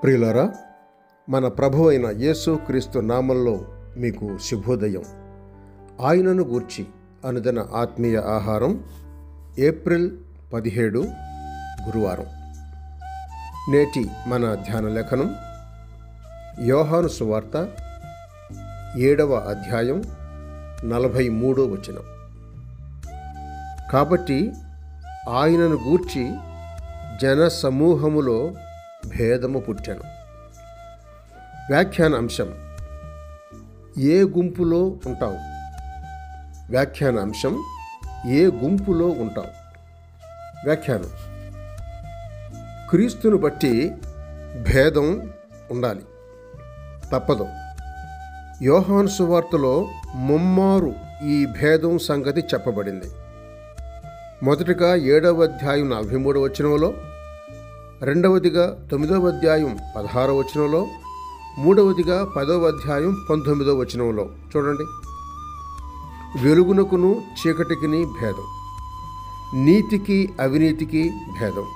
ప్రియులారా, మన ప్రభు అయిన యేసు క్రీస్తు నామంలో మీకు శుభోదయం. ఆయనను గూర్చి అనుదిన ఆత్మీయ ఆహారం, ఏప్రిల్ 17 గురువారం. నేటి మన ధ్యాన లేఖనం యోహాను సువార్త 7వ అధ్యాయం 43వ వచనం. కాబట్టి ఆయనను గూర్చి జన సమూహములో భేదము పుట్టెను. వ్యాఖ్యాన అంశం: ఏ గుంపులో ఉంటావు? వ్యాఖ్యాన అంశం: ఏ గుంపులో ఉంటావు? వ్యాఖ్యానం: క్రీస్తును బట్టి భేదం ఉండాలి, తప్పదు. యోహాను సువార్తలో ముమ్మారు ఈ భేదం సంగతి చెప్పబడింది. మొదటిగా 7వ అధ్యాయం 43వ వచనంలో, రెండవదిగా 9వ అధ్యాయం 16వ వచనంలో, మూడవదిగా 10వ అధ్యాయం 19వ వచనంలో. చూడండి. వెలుగునకును చీకటికిని భేదం, నీతికి అవినీతికి భేదం,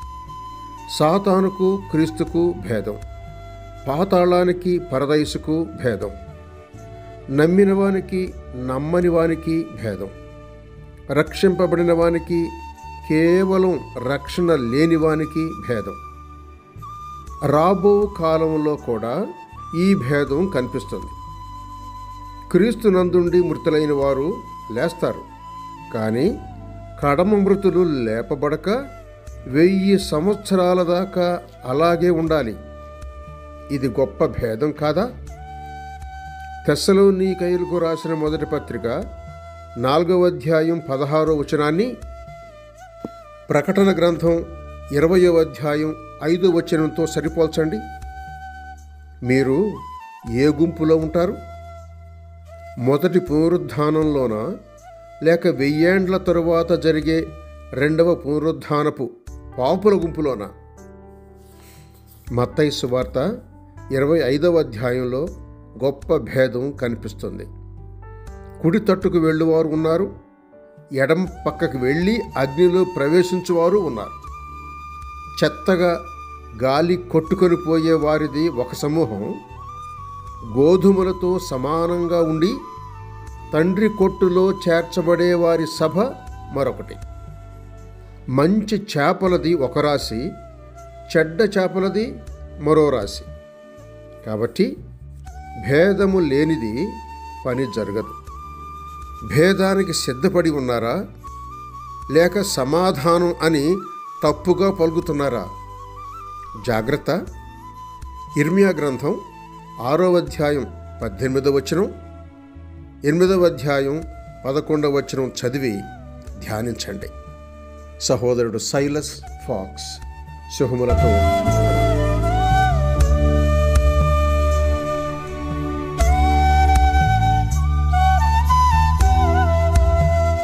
సాతానుకు క్రీస్తుకు భేదం, పాతాళానికి పరదైసుకు భేదం, నమ్మిన వానికి నమ్మని వానికి భేదం, రక్షింపబడిన వానికి కేవలం రక్షణ లేని వానికి భేదం. రాబో కాలంలో కూడా ఈ భేదం కనిపిస్తుంది. క్రీస్తునందుండి మృతులైన వారు లేస్తారు, కానీ కడమ మృతులు లేపబడక 1000 సంవత్సరాల దాకా అలాగే ఉండాలి. ఇది గొప్ప భేదం కాదా? తెస్సలోనికయులకు రాసిన మొదటి పత్రిక 4వ అధ్యాయం 16వ వచనాన్ని ప్రకటన గ్రంథం 20వ అధ్యాయం 5వ వచనంతో సరిపోల్చండి. మీరు ఏ గుంపులో ఉంటారు? మొదటి పునరుద్ధానంలోనా, లేక 1000 ఏండ్ల తరువాత జరిగే రెండవ పునరుద్ధానపు పాపుల గుంపులోనా? మత్తయి సువార్త 25వ అధ్యాయంలో గొప్ప భేదం కనిపిస్తుంది. కుడి తట్టుకు వెళ్ళువారు ఉన్నారు, ఎడమ పక్కకు వెళ్ళి అగ్నిలో ప్రవేశించువారు ఉన్నారు. చెత్తగా గాలి కొట్టుకొని పోయే వారిది ఒక సమూహం, గోధుమలతో సమానంగా ఉండి తండ్రి కొట్టులో చేర్చబడే వారి సభ మరొకటి. మంచి చేపలది ఒక రాశి, చెడ్డ చేపలది మరో రాశి. కాబట్టి భేదము లేనిది పని జరగదు. భేదానికి సిద్ధపడి ఉన్నారా, లేక సమాధానం అని తప్పుగా పలుకుతున్నారా? జాగ్రత్త. ఇర్మియా గ్రంథం 6వ అధ్యాయం 18వ వచనం, 8వ అధ్యాయం 11వ వచనం చదివి ధ్యానించండి. సహోదరుడు సైలస్ ఫాక్స్ శుభములతో.